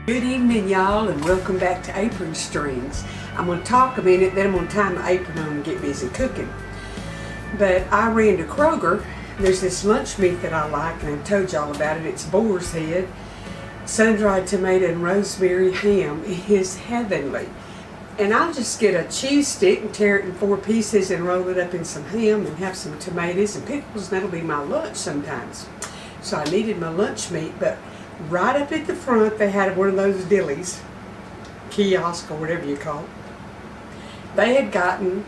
Good evening, y'all, and welcome back to Apron Strings. I'm going to talk a minute, then I'm going to tie my apron on and get busy cooking. But I ran to Kroger. There's this lunch meat that I like, and I've told y'all about it. It's boar's head, sun-dried tomato, and rosemary ham. It is heavenly. And I'll just get a cheese stick and tear it in 4 pieces and roll it up in some ham and have some tomatoes and pickles, and that'll be my lunch sometimes. So I needed my lunch meat, but right up at the front they had one of those dillies, kiosk or whatever you call it. They had gotten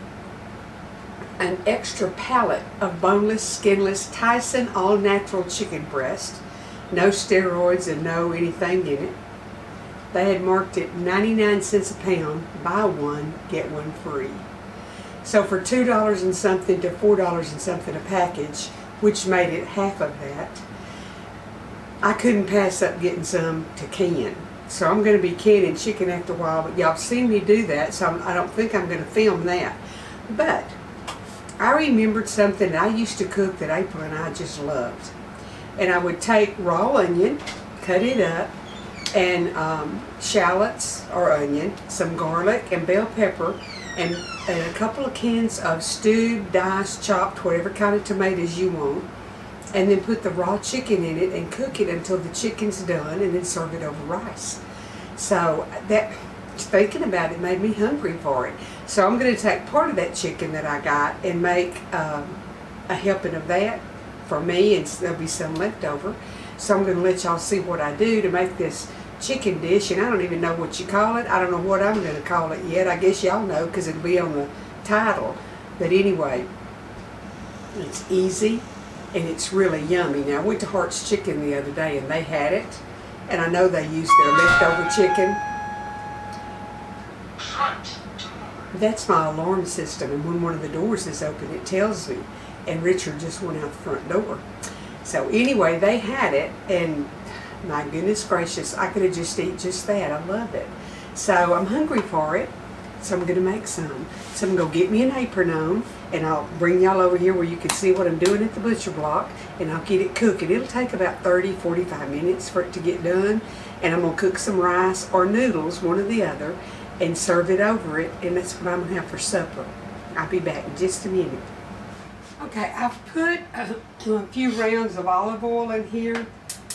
an extra pallet of boneless, skinless Tyson all-natural chicken breast. No steroids and no anything in it. They had marked it 99 cents a pound, buy one, get one free. So for $2 and something to $4 and something a package, which made it half of that, I couldn't pass up getting some to can. So I'm going to be canning chicken after a while, but y'all have seen me do that, so I don't think I'm going to film that. But I remembered something that I used to cook that April and I just loved. And I would take raw onion, cut it up, and shallots or onion, some garlic and bell pepper, and a couple of cans of stewed, diced, chopped, whatever kind of tomatoes you want. And then put the raw chicken in it and cook it until the chicken's done, and then serve it over rice. So that, thinking about it, made me hungry for it. So I'm going to take part of that chicken that I got and make a helping of that for me, and there'll be some left over. So I'm going to let y'all see what I do to make this chicken dish, and I don't even know what you call it. I don't know what I'm going to call it yet. I guess y'all know because it'll be on the title. But anyway, it's easy. And it's really yummy. Now, I went to Hart's Chicken the other day and they had it. And I know they used their leftover chicken. That's my alarm system. And when one of the doors is open, it tells me. And Richard just went out the front door. So anyway, they had it. And my goodness gracious, I could have just eaten just that. I love it. So I'm hungry for it. So I'm going to make some. So I'm going to get me an apron on, and I'll bring y'all over here where you can see what I'm doing at the butcher block, and I'll get it cooking. It'll take about 30-45 minutes for it to get done, and I'm going to cook some rice or noodles, one or the other, and serve it over it, and that's what I'm going to have for supper. I'll be back in just a minute. Okay, I've put a few rounds of olive oil in here,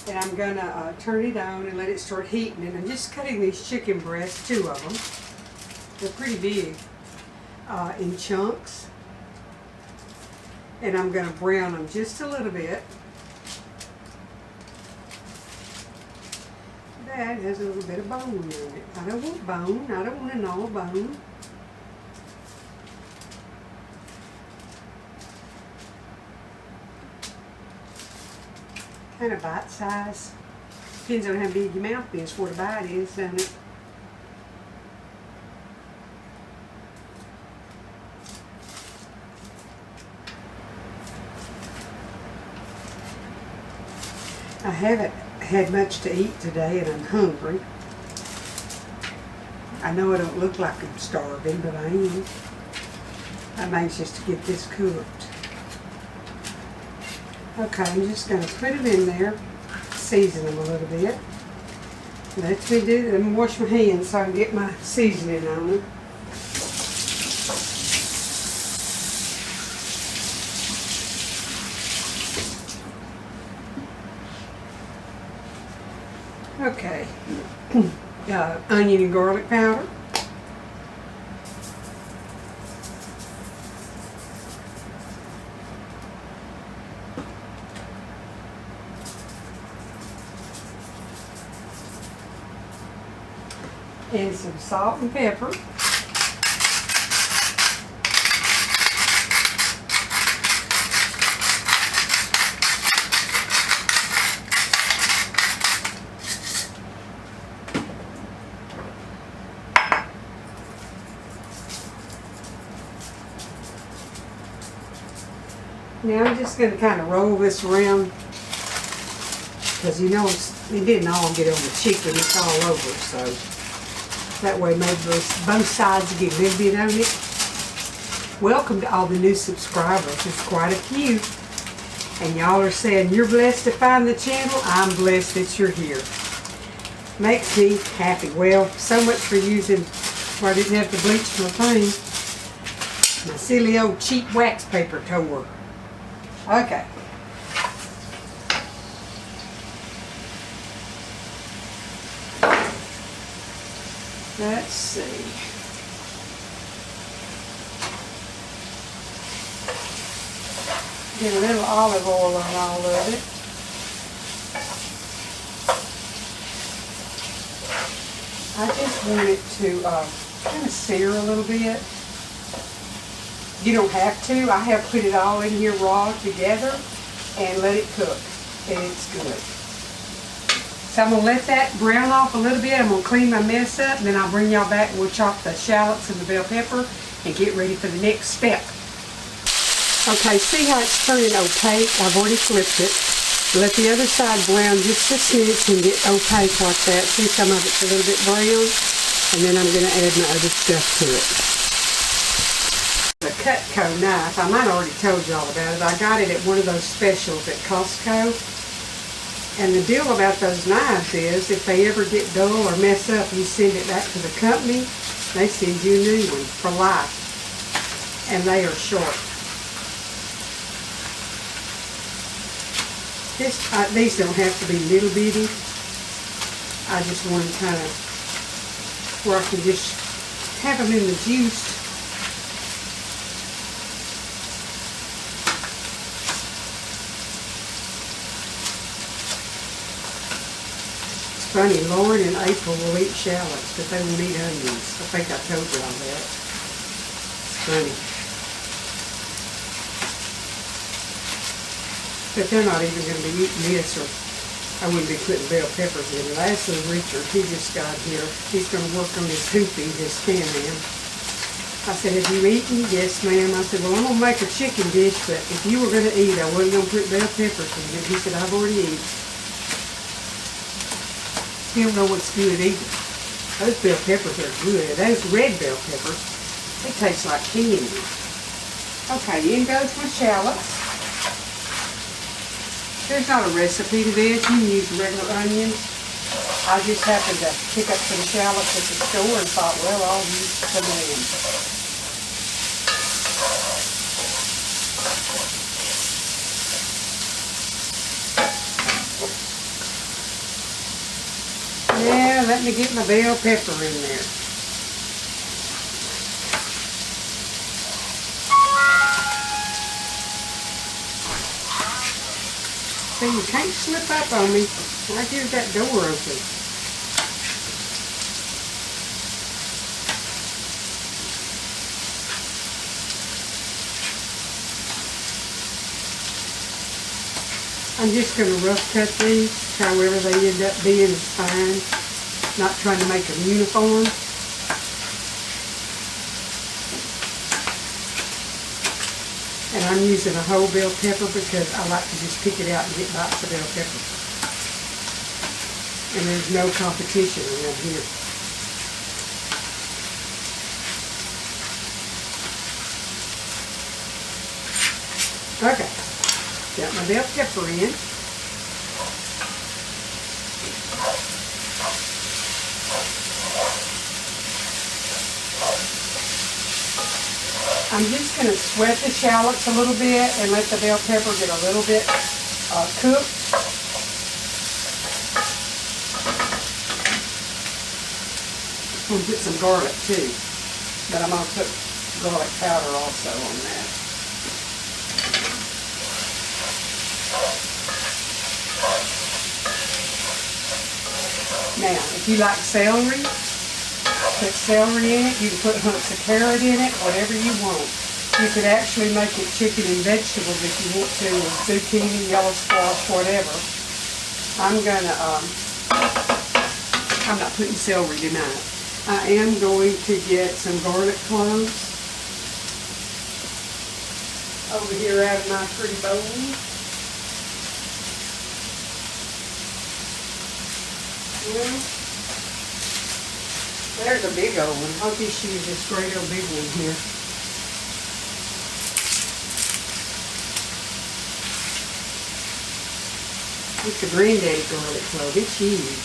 and I'm going to turn it on and let it start heating, and I'm just cutting these chicken breasts, 2 of them. They're pretty big, in chunks, and I'm going to brown them just a little bit. That has a little bit of bone in it. I don't want bone. I don't want an all bone. Kind of bite size. Depends on how big your mouth is, what a bite is, doesn't it? I haven't had much to eat today, and I'm hungry. I know I don't look like I'm starving, but I am. I'm anxious to get this cooked. Okay, I'm just going to put them in there, season them a little bit. Let me do that. I'm going to wash my hands so I can get my seasoning on them. Okay, onion and garlic powder. And some salt and pepper. Now I'm just going to kind of roll this around, because you know it didn't all get on the chicken, it's all over, so that way maybe both sides get a little bit on it. Welcome to all the new subscribers. There's quite a few. And y'all are saying you're blessed to find the channel. I'm blessed that you're here. makes me happy. Well, so much for using where I didn't have to bleach my thing. My silly old cheap wax paper tower. Okay. Let's see. Get a little olive oil on all of it. I just want it to kind of sear a little bit. You don't have to. I have put it all in here raw together and let it cook, and it's good. So I'm going to let that brown off a little bit. I'm going to clean my mess up, and then I'll bring y'all back and we'll chop the shallots and the bell pepper and get ready for the next step. Okay, see how it's turning opaque? I've already flipped it. Let the other side brown just a smidge and get opaque like that. See, some of it's a little bit brown. And then I'm going to add my other stuff to it. The Cutco knife, I might have already told y'all about it. I got it at one of those specials at Costco. And the deal about those knives is, if they ever get dull or mess up, you send it back to the company. They send you a new one for life. And they are sharp. These don't have to be little bitty. I just want to kind of, where I can just have them in the juice. It's funny, Lauren and April will eat shallots, but they won't eat onions. I think I told y'all that. It's funny. But they're not even going to be eating this, or I wouldn't be putting bell peppers in it. Lastly, Richard, he just got here. He's going to work on his hoopy, his stand-in. I said, have you eaten? Yes, ma'am. I said, well, I'm going to make a chicken dish, but if you were going to eat, I wasn't going to put bell peppers in it. He said, I've already eaten. He don't know what's good either. Those bell peppers are good. Those red bell peppers, they taste like candy. Okay, in goes my shallots. There's not a recipe to this. You can use regular onions. I just happened to pick up some shallots at the store and thought, well, I'll use some of them. Yeah, let me get my bell pepper in there. See, you can't slip up on me. I hear that door open. I'm just going to rough cut these. However they end up being is fine. Not trying to make them uniform. And I'm using a whole bell pepper because I like to just pick it out and get bites of bell pepper. And there's no competition around here. Okay, got my bell pepper in. I'm just going to sweat the shallots a little bit and let the bell pepper get a little bit cooked. I'm going to put some garlic too, but I'm going to put garlic powder also on that. Now, if you like celery, put celery in it. You can put hunks of carrot in it, whatever you want. You could actually make it chicken and vegetables if you want to, with zucchini, yellow squash, whatever. I'm not putting celery tonight. I am going to get some garlic cloves over here out of my pretty bowl. Yeah. There's a big old one. I'll just use this great old big one here. It's a granddaddy garlic clove. It's huge.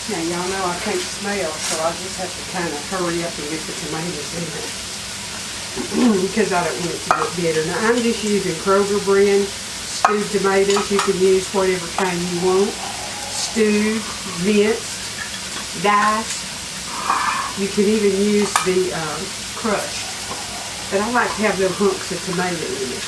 Now y'all know I can't smell, so I just have to kind of hurry up and get the tomatoes in there because I don't want it to get bitter. Now I'm just using Kroger brand stewed tomatoes. You can use whatever kind you want. Stewed, minced, diced. You can even use the crushed. But I like to have little hunks of tomato in it.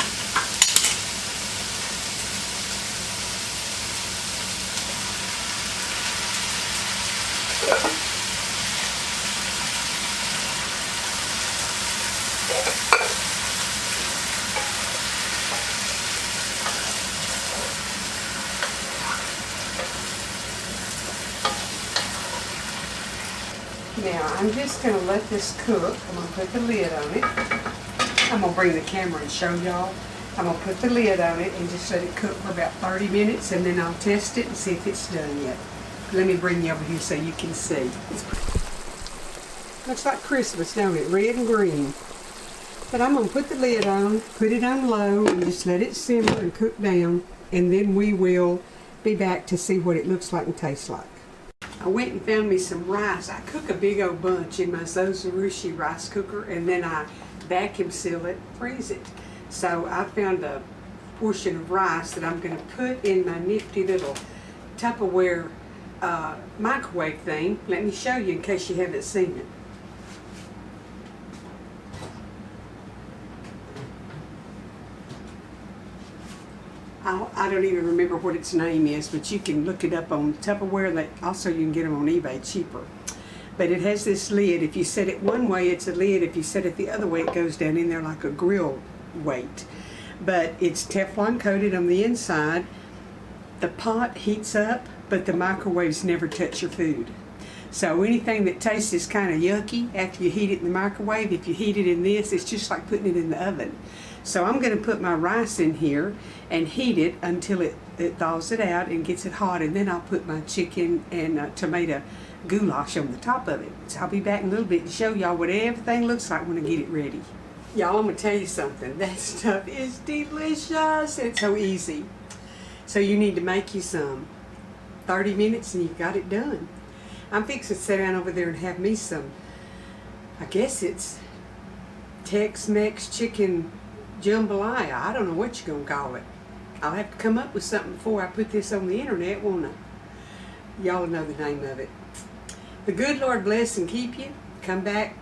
Now I'm just going to let this cook. I'm going to put the lid on it. I'm going to bring the camera and show y'all. I'm going to put the lid on it and just let it cook for about 30 minutes and then I'll test it and see if it's done yet. Let me bring you over here so you can see. Looks like Christmas, don't it? Red and green. But I'm going to put the lid on, put it on low and just let it simmer and cook down, and then we will be back to see what it looks like and tastes like. I went and found me some rice. I cook a big old bunch in my Zozarushi rice cooker and then I vacuum seal it, freeze it. So I found a portion of rice that I'm going to put in my nifty little Tupperware microwave thing. Let me show you in case you haven't seen it. I don't even remember what its name is, but you can look it up on Tupperware. Also, you can get them on eBay cheaper. But it has this lid. If you set it one way, it's a lid. If you set it the other way, it goes down in there like a grill weight. But it's Teflon coated on the inside. The pot heats up, but the microwaves never touch your food. So anything that tastes kind of yucky after you heat it in the microwave, if you heat it in this, it's just like putting it in the oven. So I'm going to put my rice in here and heat it until it thaws it out and gets it hot, and then I'll put my chicken and tomato goulash on the top of it. So I'll be back in a little bit to show y'all what everything looks like when I get it ready. Y'all, I'm going to tell you something. That stuff is delicious. It's so easy. So you need to make you some. 30 minutes and you've got it done. I'm fixing to sit down over there and have me some, I guess it's Tex-Mex chicken jambalaya. I don't know what you're going to call it. I'll have to come up with something before I put this on the internet, won't I? Y'all know the name of it. The good Lord bless and keep you. Come back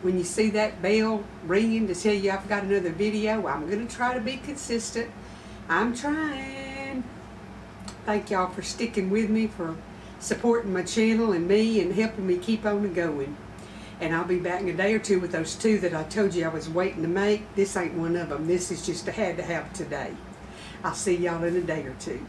when you see that bell ringing to tell you I've got another video. I'm going to try to be consistent. I'm trying. Thank y'all for sticking with me, for supporting my channel and me and helping me keep on going. And I'll be back in a day or two with those two that I told you I was waiting to make. This ain't one of them. This is just a had to have today. I'll see y'all in a day or two.